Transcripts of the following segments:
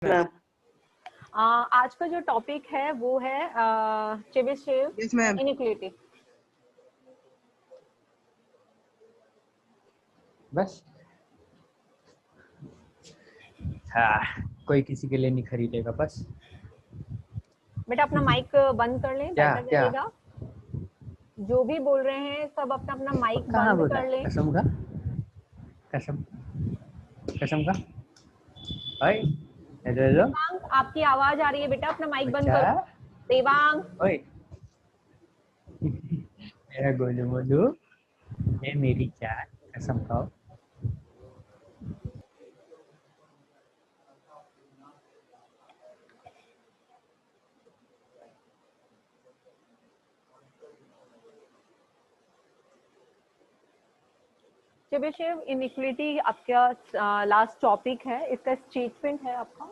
Ma'am. आज का जो टॉपिक है वो है चेबिशेव यस मैम। इनइक्वालिटी। बस हाँ, कोई किसी के लिए नहीं खरीदेगा बस। बेटा अपना माइक बंद कर लें, क्या बेहतर क्या रहेगा। जो भी बोल रहे हैं सब अपना अपना माइक कहाँ बंद बोला? कर लें। कसम का कसम कसम का भाई। हेलो देवांग, आपकी आवाज आ रही है बेटा, अपना माइक बंद बच्चा। करो। देवांग, ओए मेरा गोलू मोलू, ये मेरी जान, कसम खाओ। चेबिशेव इनइक्वालिटी आपका लास्ट टॉपिक है। इसका स्टेटमेंट है आपका,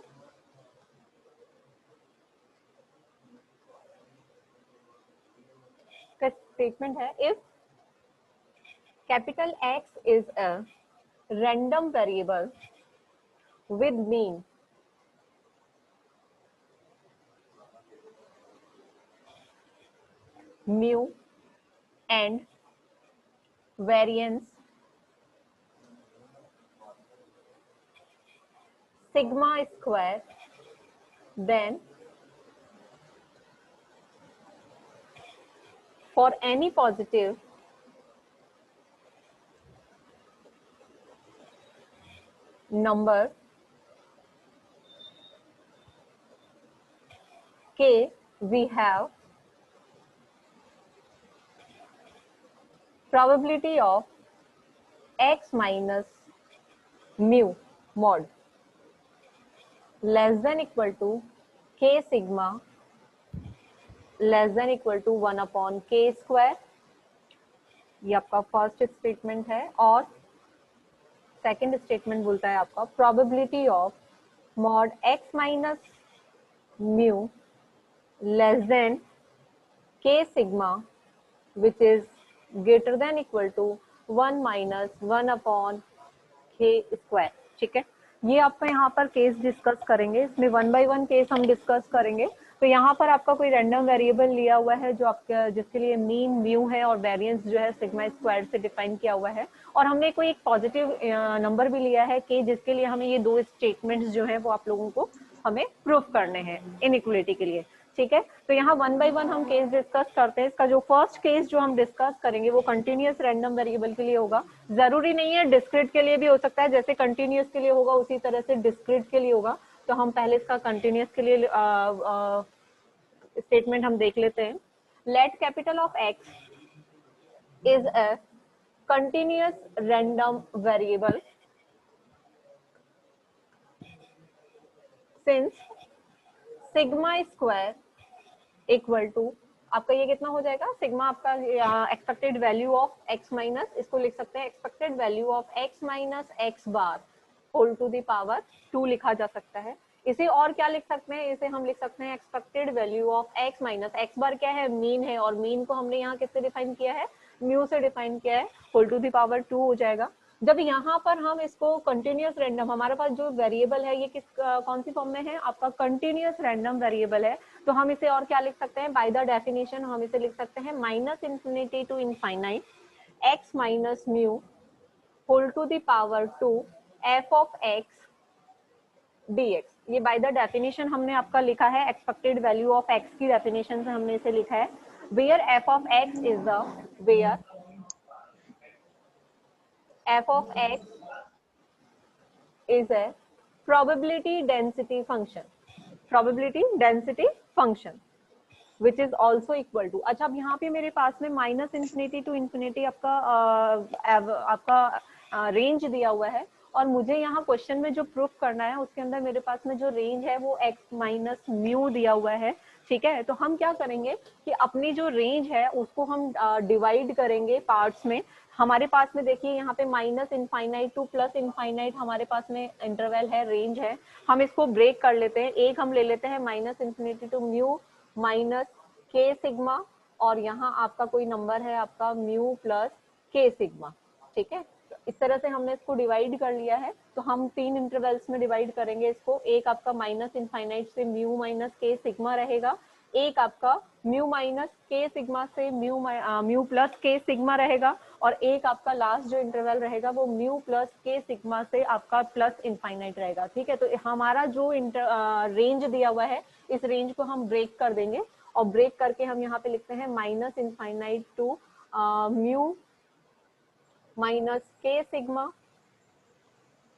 स्टेटमेंट है if capital X is a random variable with mean mu and variance sigma square, then for any positive number k, we have probability of x minus mu mod less than equal to k sigma less than equal to 1 upon k square। ये आपका first statement है। और second statement बोलता है आपका probability of mod x minus mu less than k sigma which is greater than equal to 1 minus 1 upon k square। ठीक है, ये आपका यहाँ पर केस डिस्कस करेंगे। इसमें 1 by 1 केस हम डिस्कस करेंगे। तो यहाँ पर आपका कोई रैंडम वेरिएबल लिया हुआ है जो आपका जिसके लिए मीन म्यू है और वेरिएंस जो है सिग्मा स्क्वायर से डिफाइन किया हुआ है। और हमने कोई एक पॉजिटिव नंबर भी लिया है कि जिसके लिए हमें ये दो स्टेटमेंट्स जो है वो आप लोगों को हमें प्रूव करने हैं इनइक्वालिटी के लिए। ठीक है, तो यहाँ 1 by 1 हम केस डिस्कस करते हैं। इसका जो फर्स्ट केस जो हम डिस्कस करेंगे वो कंटिन्यूअस रैंडम वेरिएबल के लिए होगा। जरूरी नहीं है डिस्क्रीट के लिए भी हो सकता है, जैसे कंटिन्यूअस के लिए होगा उसी तरह से डिस्क्रीट के लिए होगा। तो हम पहले इसका कंटिन्यूअस के लिए स्टेटमेंट हम देख लेते हैं। Let capital of x is a continuous random variable since sigma square equal to आपका ये कितना हो जाएगा, सिग्मा आपका expected value of x minus, इसको लिख सकते हैं expected value of x minus x bar whole to the power 2 लिखा जा सकता है। इसे और क्या लिख सकते हैं, इसे हम लिख सकते हैं expected value of x minus x बार क्या है, मीन है, और मीन को हमने यहाँ किससे डिफाइन किया है, म्यू से डिफाइन किया है, होल टू द पावर 2 हो जाएगा। जब यहाँ पर हम इसको कंटिन्यूअस रैंडम, हमारे पास जो वेरिएबल है ये किस कौन सी फॉर्म में है, आपका कंटिन्यूअस रैंडम वेरिएबल है। तो हम इसे और क्या लिख सकते हैं, बाय द डेफिनेशन हम इसे लिख सकते हैं minus infinity to infinite x minus mu whole to the power 2 f of x dx। ये बाय द डेफिनेशन हमने आपका लिखा है, एक्सपेक्टेड वैल्यू ऑफ x की डेफिनेशन से हमने इसे लिखा है। Where f of x is the where f of x is a probability density function, probability density function which is also equal to। अच्छा, अब यहाँ पे मेरे पास में माइनस इंफिनिटी टू इंफिनिटी आपका रेंज दिया हुआ है, और मुझे यहाँ क्वेश्चन में जो प्रूफ करना है उसके अंदर मेरे पास में जो रेंज है वो x माइनस म्यू दिया हुआ है। ठीक है, तो हम क्या करेंगे कि अपनी जो रेंज है उसको हम डिवाइड करेंगे पार्ट्स में। हमारे पास में देखिए यहाँ पे minus infinite two plus infinite हमारे पास में इंटरवल है, रेंज है। हम इसको ब्रेक कर लेते हैं। एक हम ले लेते हैं minus infinity to mu minus के सिग्मा, और यहाँ आपका कोई नंबर है आपका म्यू प्लस के सिग्मा। ठीक है, तो इस तरह से हमने इसको डिवाइड कर लिया है। तो हम 3 इंटरवल्स में डिवाइड करेंगे इसको। एक आपका माइनस इनफाइनाइट से म्यू माइनस के सिग्मा रहेगा, एक आपका म्यू माइनस के सिग्मा से म्यू प्लस के सिग्मा रहेगा, और एक आपका लास्ट जो इंटरवल रहेगा वो म्यू प्लस के सिग्मा से आपका प्लस इनफाइनाइट रहेगा। ठीक है, तो हमारा जो रेंज दिया हुआ है, इस रेंज को हम ब्रेक कर देंगे, और ब्रेक करके हम यहाँ पे लिखते हैं minus infinite to mu minus के sigma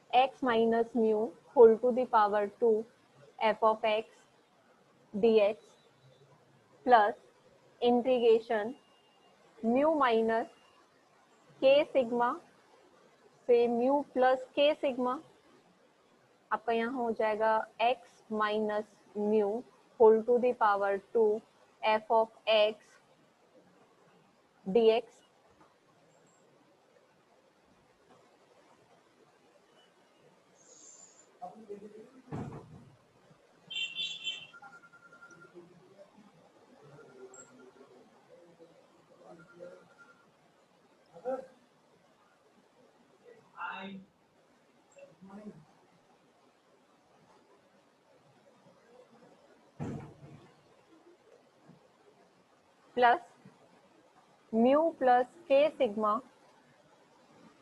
x minus mu whole to the power 2 f of x dx plus integration mu minus के सिग्मा से म्यू प्लस के सिग्मा, आपका यहाँ हो जाएगा x minus mu whole to the power 2 f of x dx plus mu plus k sigma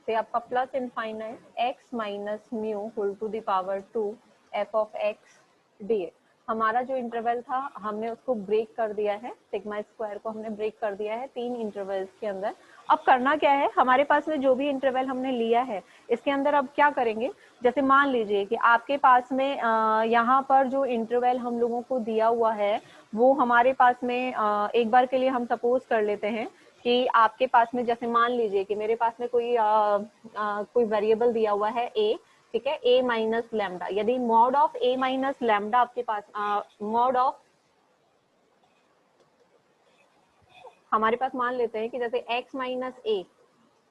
से आपका plus infinite x minus mu whole to the power 2 f of x dx। हमारा जो interval था हमने उसको ब्रेक कर दिया है, सिग्मा स्क्वायर को हमने ब्रेक कर दिया है 3 इंटरवल्स के अंदर। अब करना क्या है, हमारे पास में जो भी इंटरवल हमने लिया है इसके अंदर अब क्या करेंगे, जैसे मान लीजिए कि आपके पास में यहाँ पर जो इंटरवल हम लोगों को दिया हुआ है वो हमारे पास में एक बार के लिए हम सपोज कर लेते हैं कि आपके पास में, जैसे मान लीजिए कि मेरे पास में कोई वेरिएबल दिया हुआ है a, ठीक है, a माइनस लैम्डा। यदि mod of a minus lambda आपके पास मॉड ऑफ, हमारे पास मान लेते हैं कि जैसे x minus a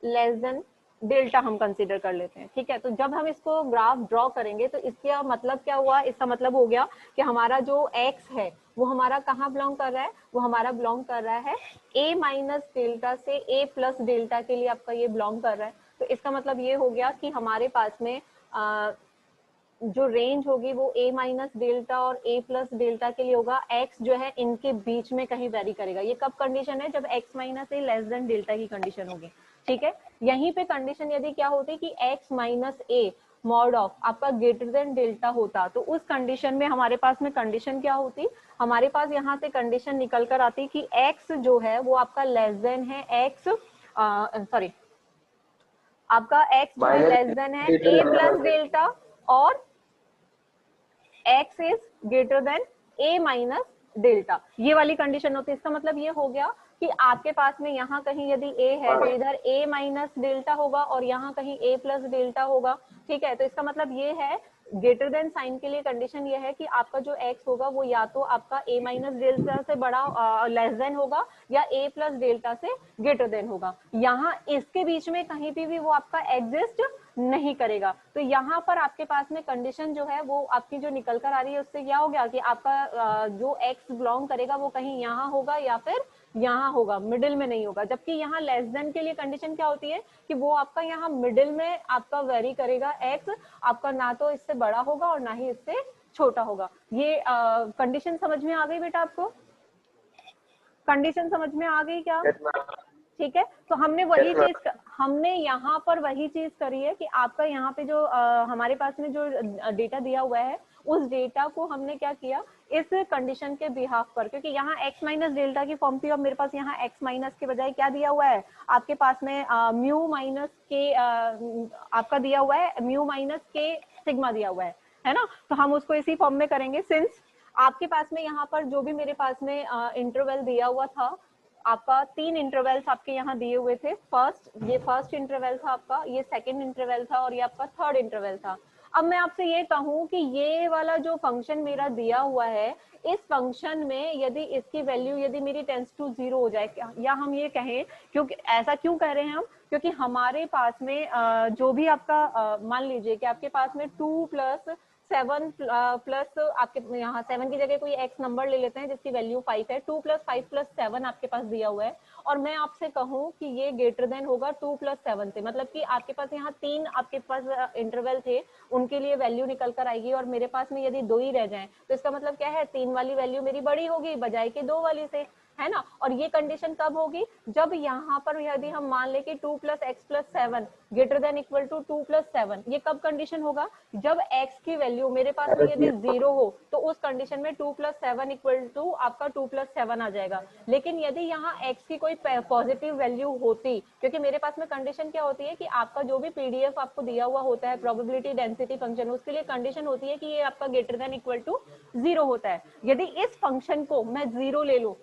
less than delta हम कंसीडर कर लेते हैं। ठीक है, तो जब हम इसको ग्राफ ड्रॉ करेंगे तो इसका मतलब क्या हुआ, इसका मतलब हो गया कि हमारा जो x है वो हमारा कहाँ बिलोंग कर रहा है, वो हमारा बिलोंग कर रहा है a माइनस डेल्टा से a प्लस डेल्टा के लिए आपका ये बिलोंग कर रहा है। तो इसका मतलब ये हो गया कि हमारे पास में जो रेंज होगी वो a माइनस डेल्टा और a प्लस डेल्टा के लिए होगा। x जो है इनके बीच में कहीं वेरी करेगा। ये कब कंडीशन है, जब x minus a less than delta की कंडीशन होगी। ठीक है, यहीं पे कंडीशन यदि क्या होती कि x minus a mod of आपका ग्रेटर देन डेल्टा होता, तो उस कंडीशन में हमारे पास में कंडीशन क्या होती, हमारे पास यहाँ से कंडीशन निकल कर आती कि x जो है वो आपका लेस देन है x, सॉरी, आपका x जो है लेस देन है a प्लस डेल्टा और x is greater than a minus delta. ये वाली कंडीशन होती है। इसका मतलब ये हो गया कि आपके पास में यहाँ कहीं यदि a है तो इधर a माइनस डेल्टा होगा और यहाँ कहीं a प्लस डेल्टा होगा। ठीक है, तो इसका मतलब ये है ग्रेटर देन साइन के लिए कंडीशन ये है कि आपका जो x होगा वो या तो आपका a माइनस डेल्टा से बड़ा लेस देन होगा या a प्लस डेल्टा से ग्रेटर देन होगा। यहाँ इसके बीच में कहीं भी वो आपका एग्जिस्ट नहीं करेगा। तो यहाँ पर आपके पास में कंडीशन जो है वो आपकी जो निकल कर आ रही है उससे क्या हो गया कि आपका जो x बिलोंग करेगा वो कहीं यहाँ होगा या फिर यहाँ होगा, मिडिल में नहीं होगा। जबकि यहाँ लेस देन के लिए कंडीशन क्या होती है कि वो आपका यहाँ मिडिल में आपका वेरी करेगा, x आपका ना तो इससे बड़ा होगा और ना ही इससे छोटा होगा। ये कंडीशन समझ में आ गई बेटा आपको? कंडीशन समझ में आ गई क्या? ठीक है, तो हमने वही चीज, हमने यहाँ पर वही चीज करी है कि आपका यहाँ पे जो हमारे पास में जो डेटा दिया हुआ है उस डेटा को हमने क्या किया इस कंडीशन के बिहाफ पर, क्योंकि यहाँ x माइनस डेल्टा की फॉर्म थी और मेरे पास यहाँ x माइनस के बजाय क्या दिया हुआ है आपके पास में म्यू माइनस के आपका दिया हुआ है म्यू माइनस के सिग्मा दिया हुआ है ना। तो हम उसको इसी फॉर्म में करेंगे। सिंस आपके पास में यहाँ पर जो भी मेरे पास में इंटरवल दिया हुआ था, आपका 3 इंटरवल्स आपके यहाँ दिए हुए थे। ये फर्स्ट इंटरवल था आपका, ये सेकंड इंटरवल था और ये आपका थर्ड इंटरवल था। अब मैं आपसे ये कहूँ कि ये वाला जो फंक्शन मेरा दिया हुआ है, इस फंक्शन में यदि इसकी वैल्यू यदि मेरी टेंस टू 0 हो जाए, या हम ये कहें, क्योंकि ऐसा क्यों कह रहे हैं हम, क्योंकि हमारे पास में जो भी आपका मान लीजिए कि आपके पास में 2 प्लस 7 प्लस आपके यहाँ 7 की जगह कोई x नंबर ले लेते हैं जिसकी वैल्यू 5 है। 2 + 5 + 7 आपके पास दिया हुआ है और मैं आपसे कहूँ कि ये ग्रेटर देन होगा 2 + 7 से, मतलब कि आपके पास यहाँ 3 आपके पास इंटरवल थे, उनके लिए वैल्यू निकल कर आएगी और मेरे पास में यदि 2 ही रह जाएं तो इसका मतलब क्या है, 3 वाली वैल्यू मेरी बड़ी होगी बजाय के 2 वाली से, है ना। और ये कंडीशन कब होगी, जब यहाँ पर यदि हम मान ले कि 2 + x + 7 greater than equal to 2 + 7, ये कब कंडीशन होगा, जब x की वैल्यू मेरे पास में यदि 0 हो तो उस कंडीशन में 2 + 7 इक्वल टू आपका 2 + 7 आ जाएगा। लेकिन यदि यहाँ x की कोई पॉजिटिव वैल्यू होती, क्योंकि मेरे पास में कंडीशन क्या होती है कि आपका जो भी पीडीएफ आपको दिया हुआ होता है प्रोबेबिलिटी डेंसिटी फंक्शन, उसके लिए कंडीशन होती है कि ये आपका ग्रेटर देन इक्वल टू 0 होता है। यदि इस फंक्शन को मैं 0 ले लूं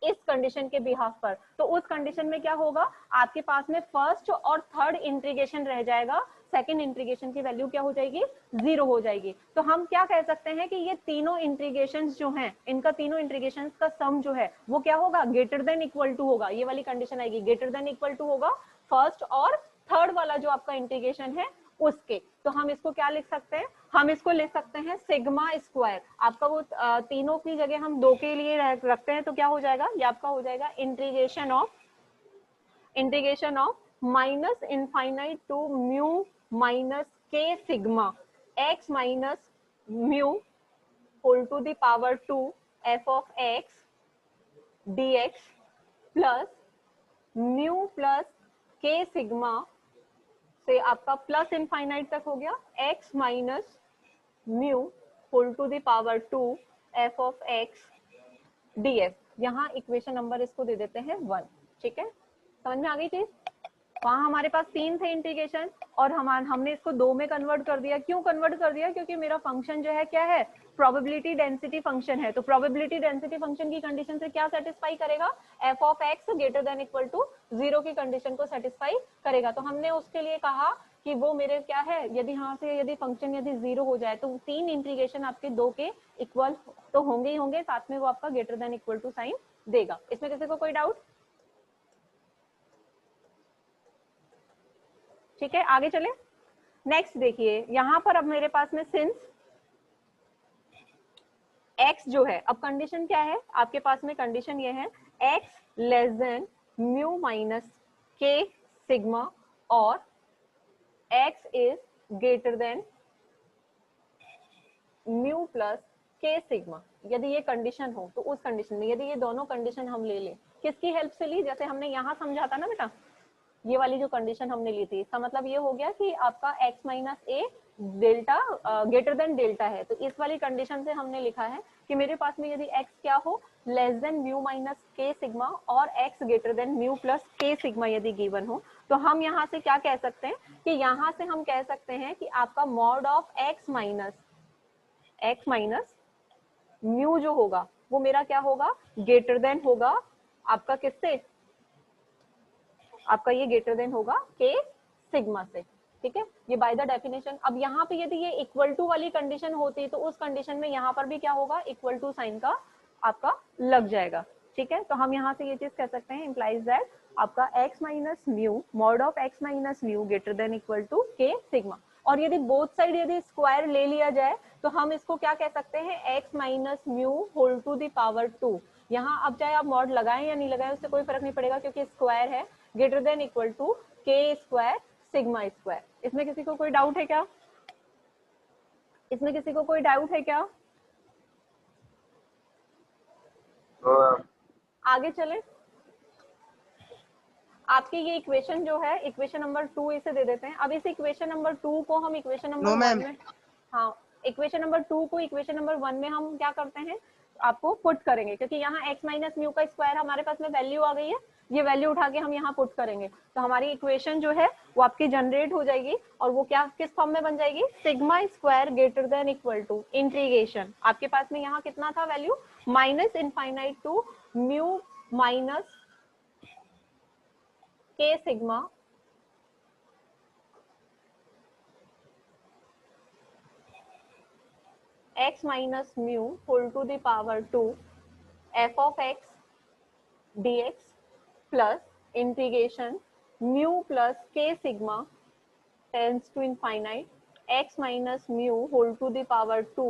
इस कंडीशन के बिहाफ पर, तो उस कंडीशन में क्या होगा, आपके पास में फर्स्ट और थर्ड इंटीग्रेशन रह जाएगा, सेकंड इंटीग्रेशन की वैल्यू क्या हो जाएगी, 0 हो जाएगी। तो हम क्या कह सकते हैं कि ये तीनों इंटीग्रेशन जो हैं, इनका तीनों इंटीग्रेशन का सम जो है वो क्या होगा, ग्रेटर देन इक्वल टू होगा। ये वाली कंडीशन आएगी, ग्रेटर देन इक्वल टू होगा फर्स्ट और थर्ड वाला जो आपका इंटीग्रेशन है उसके। तो हम इसको क्या लिख सकते हैं, हम इसको लिख सकते हैं सिग्मा स्क्वायर। आपका वो तीनों की जगह हम 2 के लिए रखते हैं तो क्या हो जाएगा, ये आपका हो जाएगा integration of minus infinite to mu minus के sigma x minus mu whole to the power 2 f of x dx plus mu plus k sigma से आपका प्लस इनफाइनाइट तक हो गया x minus mu whole to the power 2 f of x df। यहाँ equation number इसको दे देते हैं 1। ठीक है, समझ में आ गई चीज। वहां हमारे पास 3 थे इंटीग्रेशन और हमने इसको 2 में कन्वर्ट कर दिया। क्यों कन्वर्ट कर दिया, क्योंकि मेरा फंक्शन जो है क्या है, प्रोबेबिलिटी डेंसिटी फंक्शन है। तो प्रोबेबिलिटी डेंसिटी फंक्शन की कंडीशन से क्या सेटिस्फाई करेगा, f of x greater than equal to 0 की कंडीशन को सेटिस्फाई करेगा। तो हमने उसके लिए कहा कि वो मेरे क्या है, यदि यहाँ से यदि फंक्शन यदि 0 हो जाए तो 3 इंटीग्रेशन आपके 2 के इक्वल तो होंगे ही होंगे, साथ में वो आपका greater than equal to sign देगा। इसमें किसी को कोई डाउट? ठीक है, आगे चले। नेक्स्ट देखिए, यहां पर अब मेरे पास में सिंस x जो है, अब कंडीशन क्या है आपके पास में, कंडीशन ये है x less then mu minus के सिग्मा और x is greater then mu plus k sigma. यदि ये कंडीशन हो तो उस कंडीशन में, यदि ये दोनों कंडीशन हम ले लें, किसकी हेल्प से ली, जैसे हमने यहाँ समझा था ना बेटा, ये वाली जो कंडीशन हमने ली थी, इसका मतलब ये हो गया कि आपका x माइनस ए डेल्टा ग्रेटर देन डेल्टा है। तो इस वाली कंडीशन से हमने लिखा है कि मेरे पास में यदि x क्या हो लेस देन म्यू माइनस के सिग्मा और x greater then mu plus k sigma यदि गिवन हो, तो हम यहाँ से क्या कह सकते हैं कि यहाँ से हम कह सकते हैं कि आपका mod of x minus mu जो होगा वो मेरा क्या होगा, ग्रेटर देन होगा आपका किससे, आपका ये ग्रेटर देन होगा के सिग्मा से। ठीक है, ये बाय द डेफिनेशन। अब यहाँ पे यदि ये इक्वल टू वाली कंडीशन होती तो उस कंडीशन में यहाँ पर भी क्या होगा, इक्वल टू साइन का आपका लग जाएगा। ठीक है, तो हम यहाँ से ये चीज कह सकते हैं, इंप्लाइज दैट आपका x minus mu mod of x minus mu greater than equal to k sigma. और यदि बोथ साइड यदि स्क्वायर ले लिया जाए तो हम इसको क्या कह सकते हैं, x minus mu whole to the power 2। यहाँ अब चाहे आप मॉड लगाएं या नहीं लगाएं उससे कोई फर्क नहीं पड़ेगा, क्योंकि स्क्वायर है, ग्रेटर देन इक्वल टू के स्क्वायर सिग्मा स्क्वायर। इसमें किसी को कोई डाउट है क्या, इसमें किसी को कोई डाउट है क्या? आगे चले, आपकी ये इक्वेशन जो है इक्वेशन नंबर 2 इसे दे देते हैं। अब इस इक्वेशन नंबर 2 को हम इक्वेशन नंबर 1 में, हाँ इक्वेशन नंबर 2 को इक्वेशन नंबर 1 में हम क्या करते हैं, आपको पुट करेंगे, क्योंकि यहाँ x माइनस म्यू का स्क्वायर हमारे पास में वैल्यू आ गई है, ये वैल्यू उठा के हम यहाँ पुट करेंगे तो हमारी इक्वेशन जो है वो आपकी जनरेट हो जाएगी और वो क्या किस फॉर्म में बन जाएगी, sigma square greater than equal to integration, आपके पास में यहाँ कितना था value, minus infinite to mu minus के sigma x minus mu whole to the power 2 f of x dx plus integration mu plus k sigma tends to infinite x minus mu whole to the power 2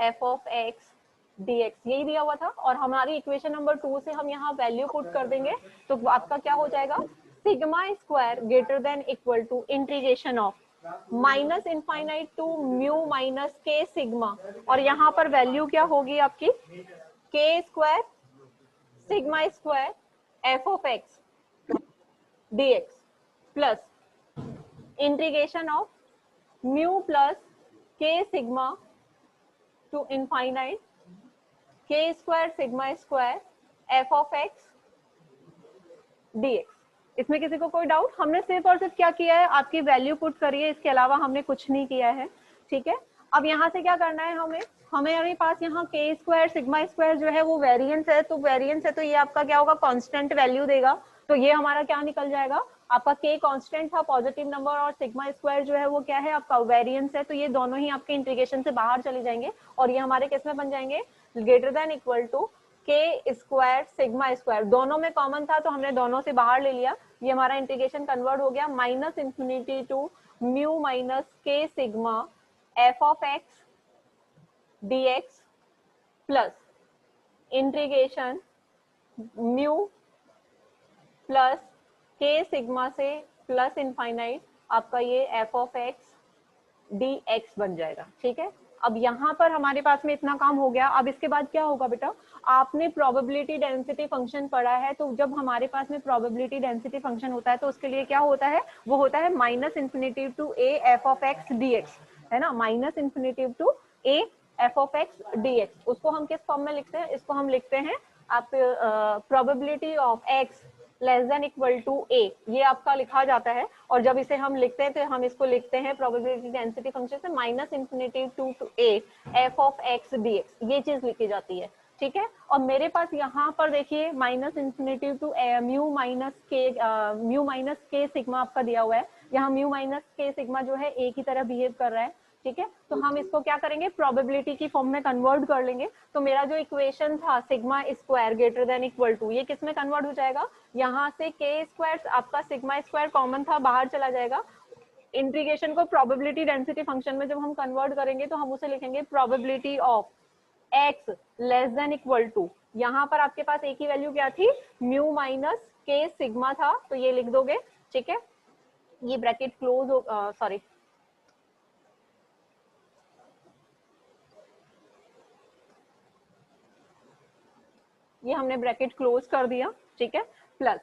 f of x dx, यही दिया हुआ था। और हमारी equation number 2 से हम यहाँ value put कर देंगे तो आपका क्या हो जाएगा, sigma square greater than equal to integration of minus infinite to mu minus के सिग्मा, और यहाँ पर वैल्यू क्या होगी आपकी k square sigma square f of x dx plus integration of mu plus k sigma to infinite k square sigma square f of x dx। इसमें किसी को कोई डाउट? हमने सिर्फ और सिर्फ क्या किया है, आपकी वैल्यू पुट करी है, इसके अलावा हमने कुछ नहीं किया है, ठीक है। अब यहाँ से क्या करना है हमें, हमारे पास यहाँ के स्क्वायर सिग्मा स्क्वायर जो है वो वेरिएंस है, तो वेरिएंस है तो ये आपका क्या होगा, कांस्टेंट वैल्यू देगा। तो ये हमारा क्या निकल जाएगा, आपका के कांस्टेंट था पॉजिटिव नंबर, और सिग्मा स्क्वायर जो है वो क्या है आपका वेरिएंस है, तो ये दोनों ही आपके इंटीग्रेशन से बाहर चले जाएंगे और ये हमारे किस में बन जाएंगे, ग्रेटर देन इक्वल टू के स्क्वायर सिग्मा स्क्वायर, दोनों में कॉमन था तो हमने दोनों से बाहर ले लिया, ये हमारा इंटीग्रेशन कन्वर्ट हो गया minus infinity to mu minus के sigma F of x dx plus integration mu plus k sigma से प्लस इनफाइनाइट आपका ये एफ ऑफ एक्स dx बन जाएगा, ठीक है। अब यहाँ पर हमारे पास में इतना काम हो गया। अब इसके बाद क्या होगा बेटा, आपने प्रोबेबिलिटी डेंसिटी फंक्शन पढ़ा है, तो जब हमारे पास में प्रोबेबिलिटी डेंसिटी फंक्शन होता है तो उसके लिए क्या होता है, वो होता है minus infinity to a f of x dx, है ना, minus infinity to a f of x dx। उसको हम किस फॉर्म में लिखते हैं, इसको हम लिखते हैं आप probability of x less than equal to A, ये आपका लिखा जाता है। और जब इसे हम लिखते हैं तो हम इसको लिखते हैं प्रोबेबिलिटी डेंसिटी फंक्शन से minus infinity to a f of x dx, ये चीज लिखी जाती है, ठीक है। और मेरे पास यहाँ पर देखिए minus infinity to mu minus के सिग्मा आपका दिया हुआ है, यहाँ म्यू माइनस के सिग्मा जो है ए की तरह बिहेव कर रहा है, ठीक है। तो हम इसको क्या करेंगे, प्रोबेबिलिटी की फॉर्म में कन्वर्ट कर लेंगे। तो मेरा जो इक्वेशन था sigma square greater than equal to, ये किस में कन्वर्ट हो जाएगा, यहाँ से के स्क्वायर आपका सिग्मा स्क्वायर कॉमन था बाहर चला जाएगा, इंटीग्रेशन को प्रोबेबिलिटी डेंसिटी फंक्शन में जब हम कन्वर्ट करेंगे तो हम उसे लिखेंगे probability of x less than equal to, यहाँ पर आपके पास एक ही वैल्यू क्या थी, म्यू माइनस के सिग्मा था, तो ये लिख दोगे, ठीक है। ये ब्रैकेट क्लोज हो, सॉरी ये हमने ब्रैकेट क्लोज कर दिया, ठीक है। प्लस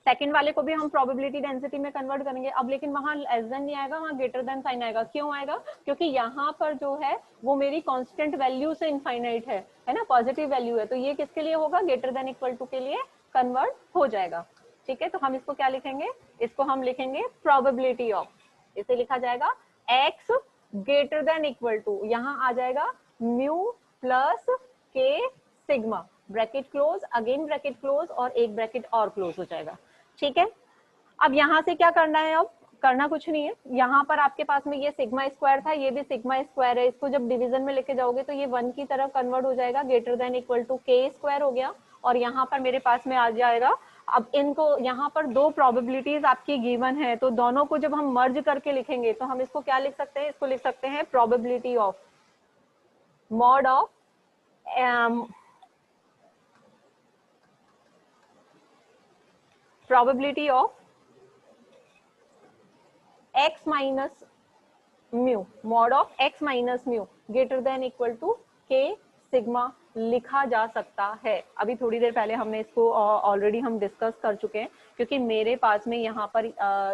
सेकंड वाले को भी हम प्रोबेबिलिटी डेंसिटी में कन्वर्ट करेंगे। अब लेकिन वहां लेस देन नहीं आएगा, वहां ग्रेटर देन साइन आएगा। क्यों आएगा, क्योंकि यहाँ पर जो है वो मेरी कांस्टेंट वैल्यू से इनफाइनाइट है ना, पॉजिटिव वैल्यू है, तो ये किसके लिए होगा, ग्रेटर देन इक्वल टू के लिए कन्वर्ट हो जाएगा, ठीक है। तो हम इसको क्या लिखेंगे, इसको हम लिखेंगे प्रोबेबिलिटी ऑफ, इसे लिखा जाएगा x greater than equal to, यहाँ आ जाएगा mu plus k sigma, bracket close, again bracket close, और एक ब्रैकेट और क्लोज हो जाएगा, ठीक है। अब यहाँ से क्या करना है, अब करना कुछ नहीं है, यहाँ पर आपके पास में ये सिग्मा स्क्वायर था, ये भी सिग्मा स्क्वायर है, इसको जब डिवीजन में लेके जाओगे तो ये 1 की तरफ कन्वर्ट हो जाएगा, ग्रेटर देन इक्वल टू के स्क्वायर हो गया, और यहाँ पर मेरे पास में आ जाएगा। अब इनको यहाँ पर दो प्रोबेबिलिटीज आपकी गिवन है, तो दोनों को जब हम मर्ज करके लिखेंगे तो हम इसको क्या लिख सकते हैं, इसको लिख सकते हैं probability of mod of probability of x minus mu, mod of x minus mu greater than equal to k sigma लिखा जा सकता है। अभी थोड़ी देर पहले हमने इसको ऑलरेडी हम डिस्कस कर चुके हैं, क्योंकि मेरे पास में यहाँ पर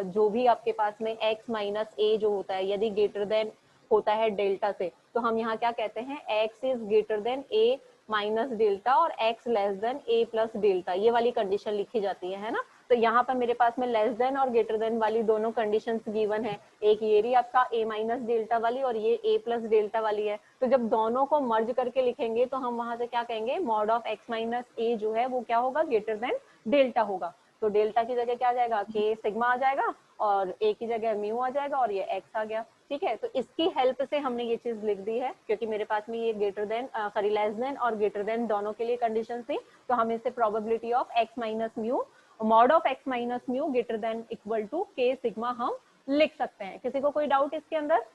जो भी आपके पास में x माइनस a जो होता है, यदि ग्रेटर देन होता है डेल्टा से, तो हम यहाँ क्या कहते हैं, x is greater than a minus delta और x less then a plus delta, ये वाली कंडीशन लिखी जाती है ना। तो यहाँ पर मेरे पास में लेस देन और ग्रेटर देन वाली दोनों कंडीशंस गिवन है, एक ये रही आपका a माइनस डेल्टा वाली और ये a प्लस डेल्टा वाली है। तो जब दोनों को मर्ज करके लिखेंगे तो हम वहां से क्या कहेंगे, mod of x minus a जो है वो क्या होगा, ग्रेटर देन डेल्टा होगा। तो डेल्टा की जगह क्या आ जाएगा, k सिग्मा आ जाएगा, और a की जगह म्यू आ जाएगा, और ये x आ गया, ठीक है। तो इसकी हेल्प से हमने ये चीज लिख दी है, क्योंकि मेरे पास में ये greater than sorry less than और ग्रेटर देन दोनों के लिए कंडीशन थी, तो हम इसे probability of x minus mu mod of x minus mu greater than equal to k sigma हम लिख सकते हैं। किसी को कोई डाउट इसके अंदर?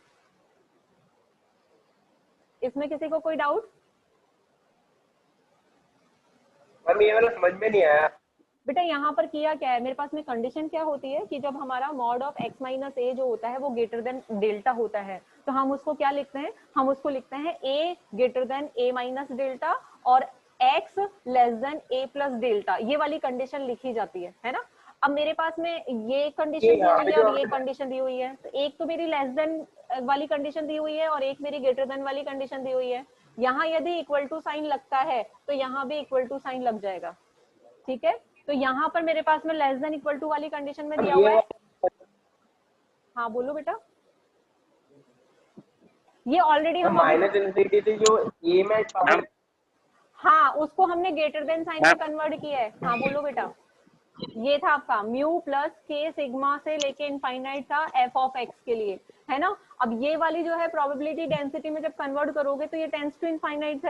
इसमें किसी को कोई डाउट? मैम ये वाला समझ में नहीं आया। बेटा यहाँ पर किया क्या है, मेरे पास में कंडीशन क्या होती है कि जब हमारा मॉड ऑफ x माइनस ए जो होता है वो ग्रेटर देन डेल्टा होता है, तो हम उसको क्या लिखते हैं, हम उसको लिखते हैं a greater than a minus delta और x less then a plus delta, ये वाली कंडीशन लिखी जाती है ना। अब मेरे पास में ये कंडीशन दी हुई है और ये कंडीशन दी हुई है, तो एक तो मेरी लेस देन वाली कंडीशन दी हुई है और एक मेरी ग्रेटर देन वाली कंडीशन दी हुई है। यहाँ यदि इक्वल टू साइन लगता है तो यहाँ भी इक्वल टू साइन लग जाएगा, ठीक है। तो यहाँ पर मेरे पास में लेस देन इक्वल टू वाली कंडीशन में दिया हुआ है। हाँ बोलो बेटा, ये ऑलरेडी हम माइनस इनफिनिटी से जो ए में पावर, हाँ उसको हमने ग्रेटर देन साइन में कन्वर्ट किया है। हाँ बोलो बेटा, ये था आपका म्यू प्लस के सिग्मा से लेके इनफाइनाइट था एफ ऑफ एक्स के लिए, है ना। अब ये वाली जो है प्रोबेबिलिटी डेंसिटी में जब कन्वर्ट करोगे तो ये टेंस टू इनफाइनाइट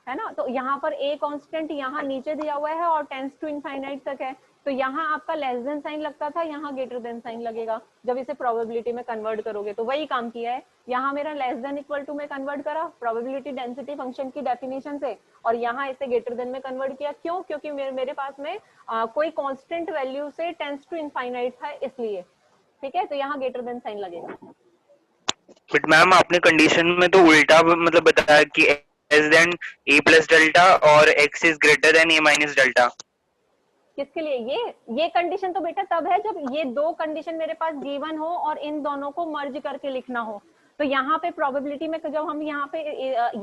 है ना। तो यहाँ पर ए कांस्टेंट यहाँ नीचे दिया हुआ है और टेंस टू इनफाइनाइट तक है, तो यहाँ आपका लेस देन साइन लगता था, यहाँ ग्रेटर देन साइन लगेगा जब इसे प्रोबेबिलिटी में कन्वर्ट करोगे। तो वही काम किया है, यहाँ मेरा लेस देन इक्वल टू में कन्वर्ट करा प्रोबेबिलिटी डेंसिटी फंक्शन की डेफिनेशन से, और यहाँ इसे ग्रेटर देन में कन्वर्ट किया। क्यों? क्योंकि मेरे पास में कोई कांस्टेंट वैल्यू से टेंस टू इनफाइनाइट था इसलिए, ठीक है। तो यहाँ ग्रेटर देन साइन लगेगा। बट मैम आपने कंडीशन में तो उल्टा मतलब बताया कि less than a plus delta और x is greater than a minus delta. किसके लिए? ये कंडीशन तो बेटा तब है जब ये दो कंडीशन मेरे पास गिवन हो और इन दोनों को मर्ज करके लिखना हो। तो यहाँ पे प्रोबेबिलिटी में जब हम यहाँ पे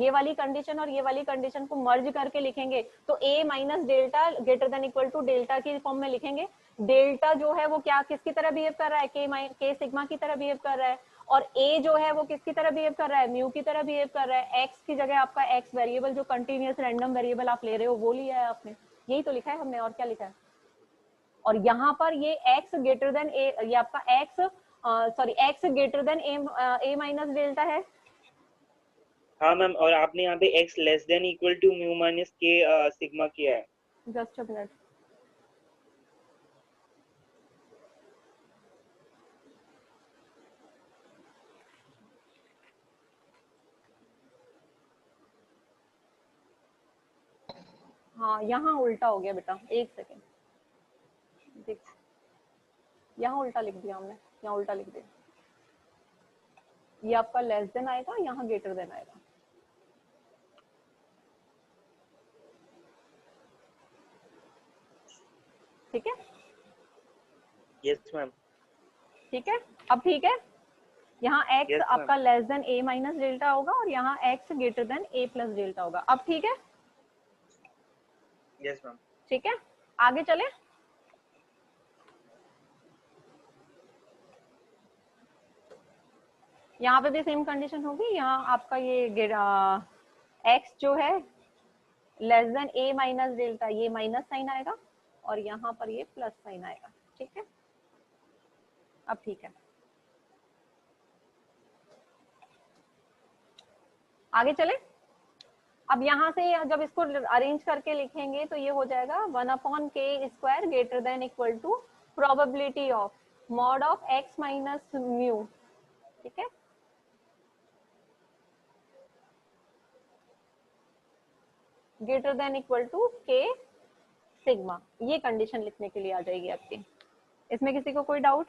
ये वाली कंडीशन और ये वाली कंडीशन को मर्ज करके लिखेंगे तो a minus delta greater than equal to delta की फॉर्म में लिखेंगे। डेल्टा जो है वो क्या किसकी तरह बिहेव कर रहा है? के सिग्मा की तरह बिहेव कर रहा है, और a जो है वो किसकी तरह बिहेव कर रहा है? म्यू की तरह बिहेव कर रहा है। x की जगह आपका x वेरिएबल जो कंटिन्यूअस रैंडम वेरिएबल आप ले रहे हो वो लिया है आपने, यही तो लिखा है हमने, और क्या लिखा है। और यहाँ पर ये x ग्रेटर देन a, ये आपका x greater than a minus delta है। हाँ मैम, और आपने यहाँ पे x less than equal to mu minus के सिग्मा किया है। जस्ट अ मिनट, हाँ यहाँ उल्टा हो गया बेटा, एक सेकेंड देख, यहाँ उल्टा लिख दिया हमने, यहाँ उल्टा लिख दिया। ये आपका लेस देन आएगा, यहाँ ग्रेटर देन आएगा। ठीक है? Yes ma'am. ठीक है, अब ठीक है। यहाँ x Yes, आपका less then a minus delta होगा और यहाँ x greater than a plus delta होगा। अब ठीक है? Yes ma'am. ठीक है, आगे चले। यहाँ पे भी सेम कंडीशन होगी। यहाँ आपका ये x जो है less than a minus delta, ये माइनस साइन आएगा और यहाँ पर ये प्लस साइन आएगा। ठीक है, अब ठीक है, आगे चले। अब यहाँ से जब इसको अरेंज करके लिखेंगे तो ये हो जाएगा 1/k square greater than equal to probability of mod of x minus mu. ठीक है, greater than equal to k sigma, ये कंडीशन लिखने के लिए आ जाएगी आपकी। इसमें किसी को कोई डाउट?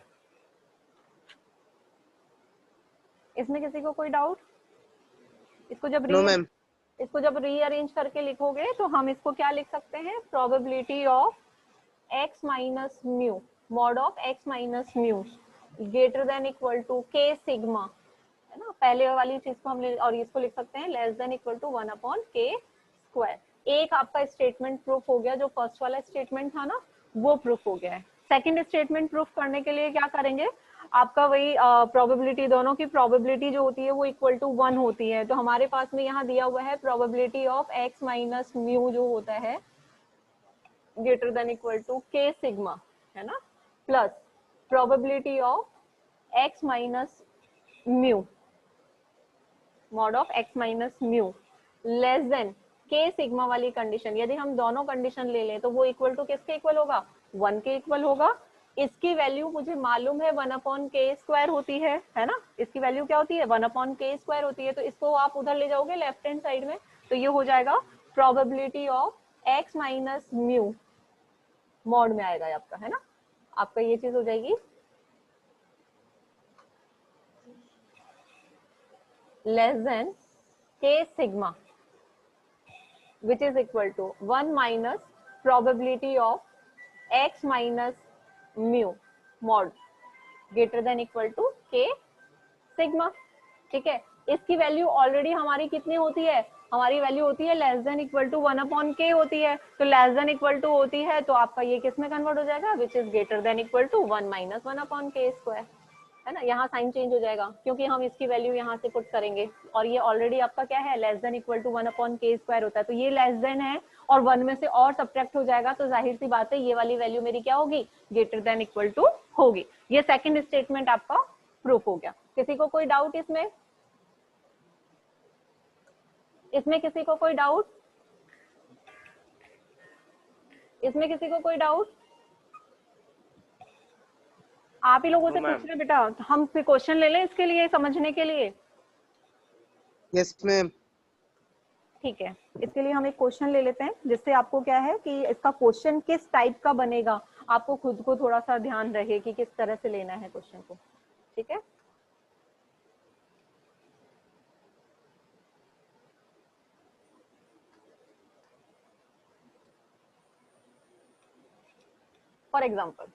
इसमें किसी को कोई डाउट? इसको जब रीअरेंज करके लिखोगे तो हम इसको क्या लिख सकते हैं? Probability of x minus mu, mod of x minus mu greater than equal to k sigma, है ना। पहले वाली चीज को हम और इसको लिख सकते हैं less than equal to 1/k square. एक आपका स्टेटमेंट प्रूफ हो गया, जो फर्स्ट वाला स्टेटमेंट था ना वो प्रूफ हो गया है। सेकंड स्टेटमेंट प्रूफ करने के लिए क्या करेंगे? आपका वही प्रोबेबिलिटी, दोनों की प्रोबेबिलिटी जो होती है वो इक्वल टू 1 होती है। तो हमारे पास में यहाँ दिया हुआ है probability of x minus mu जो होता है greater than equal to k sigma, है ना, plus probability of x minus mu mod of x minus mu less than k sigma वाली कंडीशन। यदि हम दोनों कंडीशन ले लें तो वो इक्वल टू किसके इक्वल होगा? 1 के इक्वल होगा। इसकी वैल्यू मुझे मालूम है 1/k² होती है ना, इसकी वैल्यू क्या होती है 1/k² होती है, तो इसको आप उधर ले जाओगे लेफ्ट हैंड साइड में, तो ये हो जाएगा probability of x minus mu mod में आएगा आपका, है ना, आपका ये चीज हो जाएगी less than k sigma which is equal to 1 minus probability of x minus mu mod greater than equal to k sigma। ठीक है, इसकी वैल्यू ऑलरेडी हमारी कितनी होती है, हमारी वैल्यू होती है less than equal to 1/k होती है, तो लेस देन इक्वल टू होती है तो आपका ये किस में कन्वर्ट हो जाएगा, which is greater than equal to 1 minus 1/k², है ना, यहाँ साइन चेंज हो जाएगा क्योंकि हम इसकी वैल्यू यहाँ से पुट करेंगे, और ये ऑलरेडी आपका क्या है less than equal to 1/k² होता है, तो ये लेस देन है और 1 में से और सब्ट्रैक्ट हो जाएगा, तो जाहिर सी बात है ये वाली वैल्यू मेरी क्या होगी, ग्रेटर देन इक्वल टू होगी। ये सेकंड स्टेटमेंट आपका प्रूफ हो गया। किसी को कोई डाउट इसमें, इसमें किसी को कोई डाउट, इसमें किसी को कोई डाउट? आप ही लोगों से पूछ रहे बेटा, हम क्वेश्चन ले लें इसके लिए समझने के लिए। Yes ma'am. ठीक है, इसके लिए हम एक क्वेश्चन ले लेते हैं जिससे आपको क्या है कि इसका क्वेश्चन किस टाइप का बनेगा, आपको खुद को थोड़ा सा ध्यान रहे कि किस तरह से लेना है क्वेश्चन को। ठीक है, फॉर एग्जाम्पल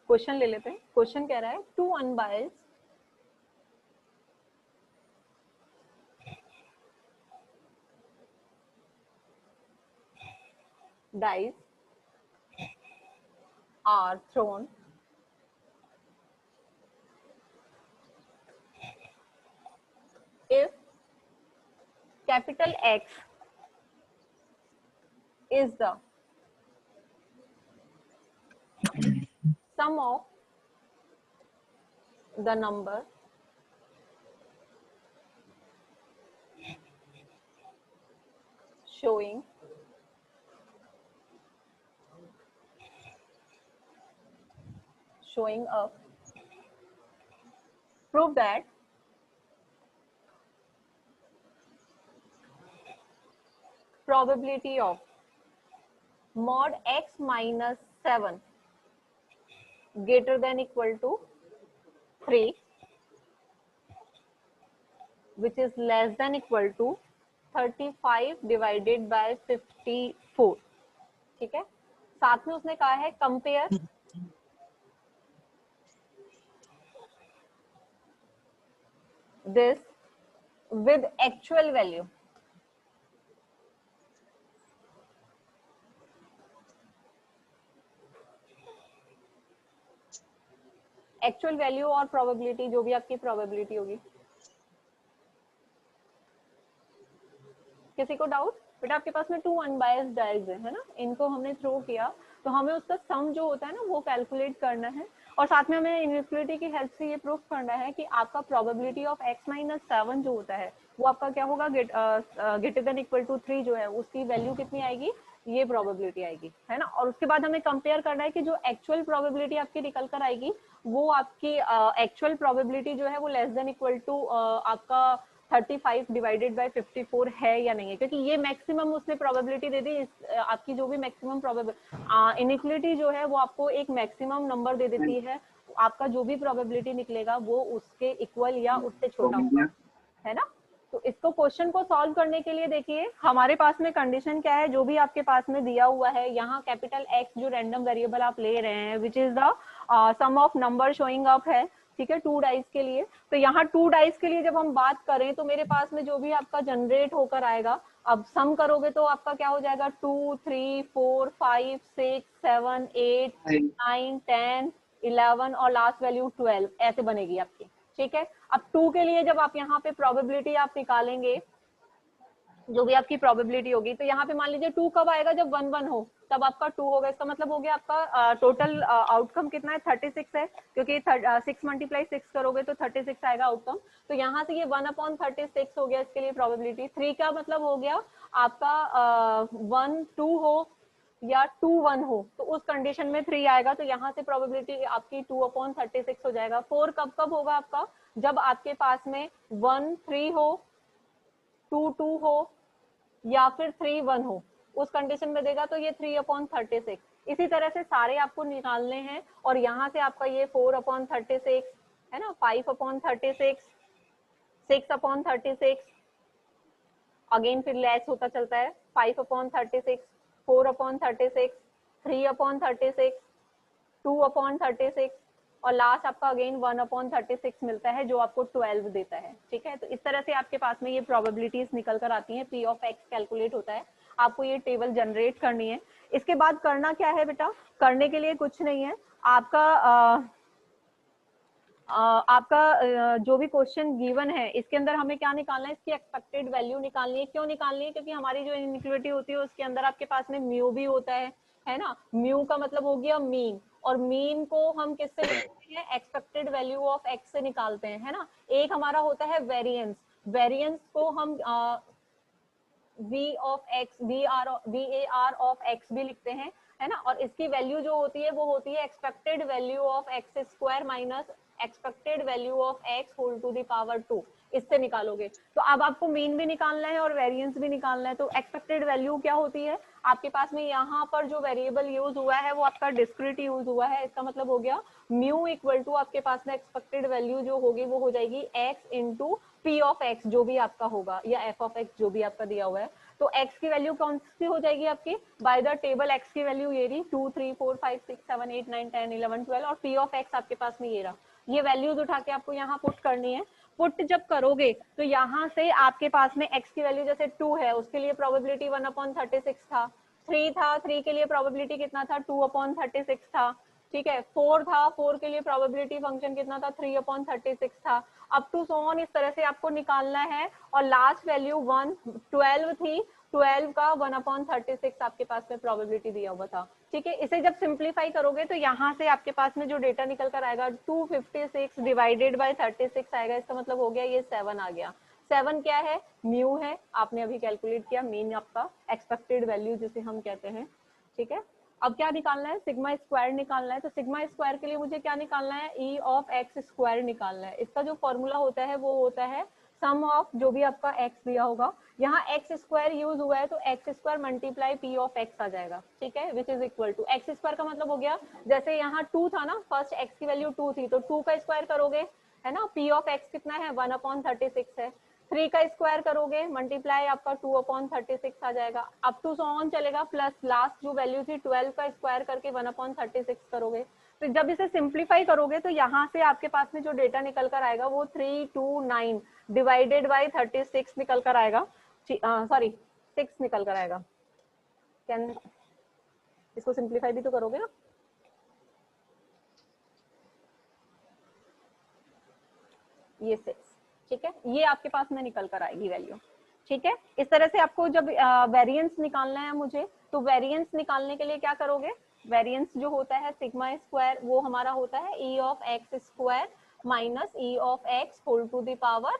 क्वेश्चन ले लेते हैं। क्वेश्चन कह रहा है 2 unbiased dice are thrown if capital X is the sum of the number showing up, prove that probability of mod x minus 7 greater than equal to 3 which is less than equal to 35 divided by 54। ठीक है, साथ में उसने कहा है compare this with actual value। Actual value और probability, जो भी आपकी प्रोबेबिलिटी होगी। किसी को डाउट? बेटा आपके पास में 2 अनबायस्ड डाइज है ना, इनको हमने थ्रो किया तो हमें उसका सम जो होता है ना वो कैलकुलेट करना है, और साथ में हमें इनइक्वालिटी की हेल्प से ये प्रूफ करना है कि आपका प्रोबेबिलिटी ऑफ x माइनस 7 जो होता है वो आपका क्या होगा, ग्रेटर देन इक्वल टू 3 जो है उसकी वैल्यू कितनी आएगी, ये प्रोबेबिलिटी आएगी, है ना। और उसके बाद हमें कंपेयर करना है कि जो एक्चुअल प्रोबेबिलिटी आपकी निकल कर आएगी वो आपकी एक्चुअल प्रोबेबिलिटी जो है वो लेस देन इक्वल टू आपका 35 डिवाइडेड बाय 54 है या नहीं है, क्योंकि ये मैक्सिमम उसने प्रोबेबिलिटी दे दी। आपकी जो भी मैक्सिमम इनइक्वालिटी जो है वो आपको एक मैक्सिमम नंबर दे देती है, आपका जो भी प्रोबेबिलिटी निकलेगा वो उसके इक्वल या उससे छोटा होगा, है ना। तो इसको क्वेश्चन को सॉल्व करने के लिए देखिए हमारे पास में कंडीशन क्या है, जो भी आपके पास में दिया हुआ है, यहाँ कैपिटल एक्स जो रैंडम वेरिएबल आप ले रहे हैं which is the sum of number showing up है, ठीक है, 2 डाइस के लिए। तो यहाँ 2 डाइस के लिए जब हम बात करें तो मेरे पास में जो भी आपका जनरेट होकर आएगा, अब सम करोगे तो आपका क्या हो जाएगा, 2 3 4 5 6 7 8 9 10 11 और लास्ट वैल्यू 12 ऐसे बनेगी आपकी। ठीक है, अब 2 के लिए जब आप यहाँ पे प्रोबेबिलिटी आप निकालेंगे जो भी आपकी प्रोबेबिलिटी होगी। तो यहाँ पे मान लीजिए 2 कब आएगा, जब 1 1 हो, तब आपका 2 होगा। इसका मतलब हो गया आपका टोटल आउटकम कितना है, 36 है, क्योंकि 6 मल्टीप्लाई 6 करोगे तो 36 आएगा आउटकम। तो यहाँ से ये 1/36 हो गया इसके लिए प्रोबेबिलिटी। 3 का मतलब हो गया आपका 1 2 हो या 2 1 हो, तो उस कंडीशन में 3 आएगा। तो यहाँ से प्रोबेबिलिटी आपकी 2/36 हो जाएगा। 4 कब कब होगा आपका, जब आपके पास में 1 3 हो, 2 2 हो या फिर 3 1 हो, उस कंडीशन में देगा तो ये 3/36। इसी तरह से सारे आपको निकालने हैं। और यहाँ से आपका ये 4/36 है ना, 5/36, 6/36, अगेन फिर लेस होता चलता है, 5/36, 4/36, 3/36, 2/36 और लास्ट आपका अगेन 1/36 मिलता है, जो आपको 12 देता है। ठीक है, तो इस तरह से आपके पास में ये प्रोबेबिलिटीज निकल कर आती हैं, पी ऑफ एक्स कैलकुलेट होता है। आपको ये टेबल जनरेट करनी है। इसके बाद करना क्या है बेटा, करने के लिए कुछ नहीं है। आपका जो भी क्वेश्चन गिवन है इसके अंदर हमें क्या निकालना है, इसकी एक्सपेक्टेड वैल्यू निकालनी है। क्यों निकालनी है, क्योंकि हमारी जो इनइक्वालिटी होती है उसके अंदर आपके पास में म्यू भी होता है ना। म्यू का मतलब हो गया मीन, और मीन को हम किससे निकालते हैं, एक्सपेक्टेड वैल्यू ऑफ एक्स से निकालते हैं, है ना। एक हमारा होता है वेरिएंस, वेरिएंस को हम V of x, V A R of x भी लिखते हैं, है ना। और इसकी वैल्यू जो होती है वो होती है expected value of x square minus expected value of x whole to the power 2। इससे निकालोगे। तो अब आपको मीन भी निकालना है और वेरिएंस भी निकालना है। तो एक्सपेक्टेड वैल्यू क्या होती है आपके पास में, यहाँ पर जो वेरिएबल यूज हुआ है वो आपका डिस्क्रीट यूज हुआ है। इसका मतलब हो गया म्यू इक्वल टू आपके पास में एक्सपेक्टेड वैल्यू जो होगी वो हो जाएगी x into P of x जो भी आपका होगा, या एफ ऑफ एक्स जो भी आपका दिया हुआ है। तो x की वैल्यू कौन सी हो जाएगी आपकी, बाय द टेबल x की वैल्यू ये रही 2 3 4 5 6 7 8 9 10 11 12 और p ऑफ x आपके पास में ये रहा। ये वैल्यूज उठा के आपको यहाँ पुट करनी है। पुट जब करोगे तो यहाँ से आपके पास में x की वैल्यू जैसे 2 है, उसके लिए प्रोबेबिलिटी 1/36 था। 3 था, 3 के लिए प्रोबेबिलिटी कितना था, 2/36 था। ठीक है, 4 था, 4 के लिए प्रोबेबिलिटी फंक्शन कितना था, 3/36 था। अप टू सो ऑन इस तरह से आपको निकालना है। और लास्ट वैल्यू 1 12 थी, 12 का 1/36 आपके पास में प्रोबेबिलिटी दिया हुआ था। ठीक है, इसे जब सिंप्लीफाई करोगे तो यहाँ से आपके पास में जो डेटा निकल कर आएगा 256 डिवाइडेड बाय 36 आएगा। इसका मतलब हो गया ये 7 आ गया। 7 क्या है, म्यू है, आपने अभी कैलकुलेट किया, मीन आपका एक्सपेक्टेड वैल्यू जिसे हम कहते हैं। ठीक है, अब क्या निकालना है, सिग्मा स्क्वायर निकालना है। तो सिग्मा स्क्वायर के लिए मुझे क्या निकालना है, ई ऑफ एक्स स्क्वायर निकालना है। इसका जो फॉर्मूला होता है वो होता है सम ऑफ जो भी आपका एक्स दिया होगा, यहाँ एक्स स्क्वायर यूज हुआ है तो X square multiply P of X आ जाएगा। ठीक है, which is equal to X square का मतलब हो गया, जैसे यहाँ 2 था ना, फर्स्ट एक्स की वैल्यू 2 थी तो 2 का स्क्वायर करोगे, है ना, पी ऑफ एक्स कितना है 1/36 है। 3 का स्क्वायर करोगे मल्टीप्लाई आपका 2/36 आ जाएगा। अप टू सो ऑन चलेगा, प्लस लास्ट जो वैल्यू थी 12 का स्क्वायर करके 1/36 करोगे। तो जब इसे सिंप्लीफाई करोगे तो यहाँ से आपके पास में जो डेटा निकल कर आएगा वो 329 डिवाइडेड बाई 36 निकल कर आएगा, सॉरी 6 निकल कर आएगा। कैन इसको सिंप्लीफाई भी तो करोगे ना, ये 6। ठीक है, ये आपके पास में निकल कर आएगी वैल्यू। ठीक है, इस तरह से आपको जब वेरिएंस निकालना है मुझे, तो वेरिएंस निकालने के लिए क्या करोगे, वेरिएंस जो होता है सिग्मा स्क्वायर वो हमारा होता है E of x square minus E of x whole to the power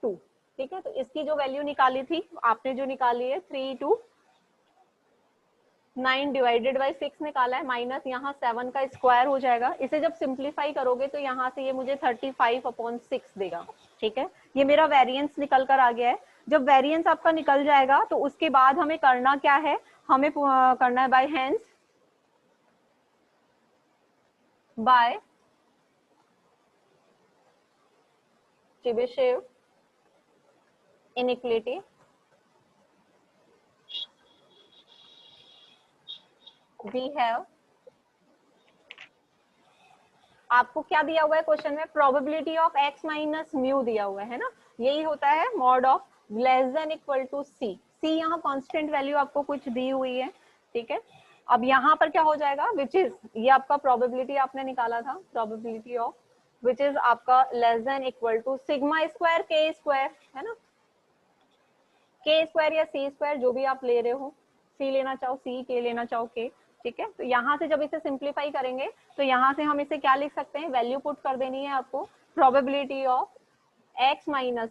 2। ठीक है, तो इसकी जो वैल्यू निकाली थी आपने, जो निकाली है 329 डिवाइडेड बाई 6 निकाला है, माइनस यहाँ 7 का स्क्वायर हो जाएगा। इसे जब सिंप्लीफाई करोगे तो यहाँ से ये मुझे 35/6 देगा। ठीक है, ये मेरा वेरिएंस निकल कर आ गया है। जब वेरिएंस आपका निकल जाएगा तो उसके बाद हमें करना क्या है, हमें करना है by hands, by Chebyshev inequality we have, आपको क्या दिया हुआ है क्वेश्चन में, probability of x minus mu दिया हुआ है ना, यही होता है mod of less than equal to c. C यहाँ कांस्टेंट वैल्यू आपको कुछ दी हुई है। ठीक है, अब यहाँ पर क्या हो जाएगा, विच इज, ये आपका प्रोबेबिलिटी आपने निकाला था, प्रोबेबिलिटी ऑफ विच इज आपका less than equal to sigma square k square, है ना, के स्क्वायर या सी स्क्वायर जो भी आप ले रहे हो, सी लेना चाहो सी, के लेना चाहो के, ठीक है। तो यहाँ से जब इसे सिंप्लीफाई करेंगे तो यहाँ से हम इसे क्या लिख सकते हैं, वैल्यू पुट कर देनी है आपको, प्रोबेबिलिटी ऑफ x माइनस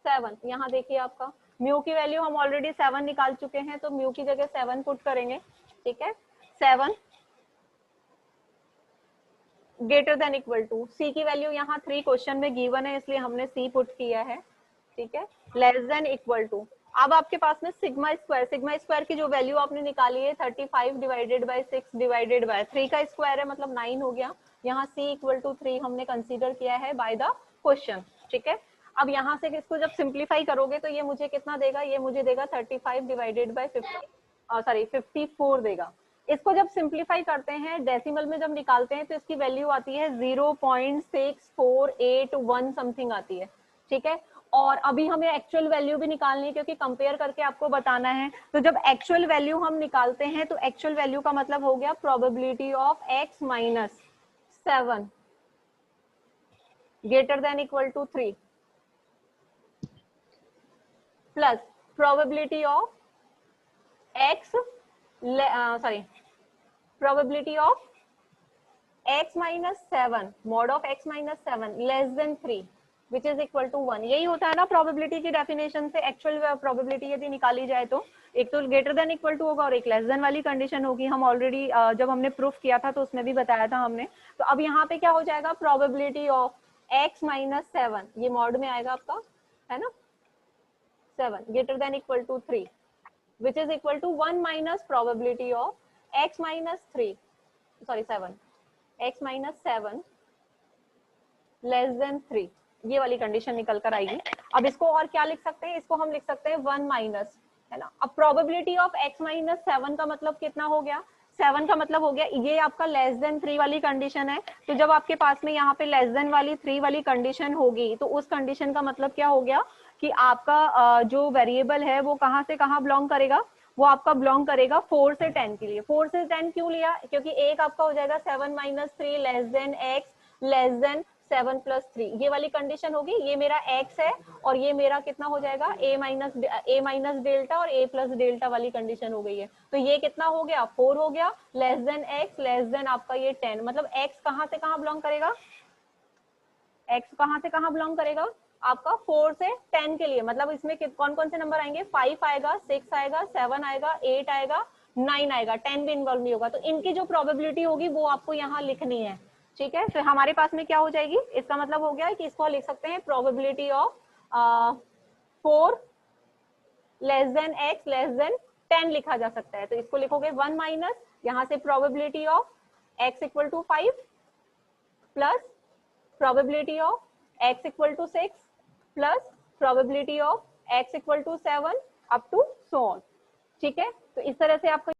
7। यहाँ देखिए आपका म्यू की वैल्यू हम ऑलरेडी 7 निकाल चुके हैं, तो म्यू की जगह 7 पुट करेंगे, ठीक है। 7 ग्रेटर देन इक्वल टू, सी की वैल्यू यहाँ 3 क्वेश्चन में गिवन है इसलिए हमने सी पुट किया है, ठीक है, लेस देन इक्वल टू। अब आपके पास में सिग्मा स्क्वायर की जो वैल्यू आपने निकाली है 35 डिवाइडेड बाय 6 डिवाइडेड बाय 3 का स्क्वायर है, मतलब 9 हो गया। यहाँ c इक्वल टू 3 हमने कंसीडर किया है बाय द क्वेश्चन, ठीक है। अब यहाँ से इसको जब सिंप्लीफाई करोगे तो ये मुझे कितना देगा, ये मुझे देगा 35 डिवाइडेड बाय 54 देगा। इसको जब सिंप्लीफाई करते हैं डेसिमल में जब निकालते हैं तो इसकी वैल्यू आती है 0.6481 समथिंग आती है, ठीक है। और अभी हमें एक्चुअल वैल्यू भी निकालनी है क्योंकि कंपेयर करके आपको बताना है। तो जब एक्चुअल वैल्यू हम निकालते हैं तो एक्चुअल वैल्यू का मतलब हो गया probability of x minus 7 greater than equal to 3 plus probability of probability of x minus 7 mod of x minus 7 less than 3 which is equal to 1। यही होता है ना प्रोबेबिलिटी की डेफिनेशन से, एक्चुअल प्रोबेबिलिटी यदि निकाली जाए तो एक तो ग्रेटर देन इक्वल टू होगा और एक लेस देन वाली कंडीशन होगी। हम ऑलरेडी जब हमने प्रूफ किया था तो उसमें भी बताया था हमने। तो अब यहाँ पे क्या हो जाएगा, प्रोबेबिलिटी ऑफ x माइनस 7 ये मॉड में आएगा आपका, है ना, 7 greater than equal to 3 which is equal to 1 minus probability of x minus 7 x minus 7 less than 3, ये वाली कंडीशन निकल कर आएगी। अब इसको और क्या लिख सकते हैं, इसको हम लिख सकते हैं 1 माइनस, है ना। अब प्रोबेबिलिटी ऑफ x माइनस 7 का मतलब कितना हो गया, 7 का मतलब हो गया ये आपका लेस देन 3 वाली कंडीशन है। तो जब आपके पास में यहाँ पे लेस देन वाली 3 वाली कंडीशन होगी तो उस कंडीशन का मतलब क्या हो गया कि आपका जो वेरिएबल है वो कहाँ से कहाँ बिलोंग करेगा, वो आपका बिलोंग करेगा 4 से 10 के लिए। 4 से 10 क्यों लिया, क्योंकि एक आपका हो जाएगा 7 minus 3 less than x less then 7 plus 3, ये वाली कंडीशन होगी। ये मेरा x है और ये मेरा कितना हो जाएगा a माइनस डेल्टा और a प्लस डेल्टा वाली कंडीशन हो गई है। तो ये कितना हो गया, 4 हो गया, less than x less then आपका ये 10, मतलब x कहाँ से कहाँ बिलोंग करेगा, x कहाँ से कहाँ बिलोंग करेगा आपका 4 से 10 के लिए। मतलब इसमें कौन कौन से नंबर आएंगे, 5 आएगा, 6 आएगा, 7 आएगा, 8 आएगा, 9 आएगा, 10 भी इन्वॉल्व नहीं होगा। तो इनकी जो प्रोबेबिलिटी होगी वो आपको यहाँ लिखनी है, ठीक है। फिर हमारे पास में क्या हो जाएगी, इसका मतलब हो गया कि इसको लिख सकते हैं probability of 4 less than x less then 10 लिखा जा सकता है। तो इसको लिखोगे 1 माइनस यहाँ से probability of x equal to 5 plus probability of x equal to 6 plus probability of x equal to 7 up to so on, ठीक है। तो इस तरह से आपको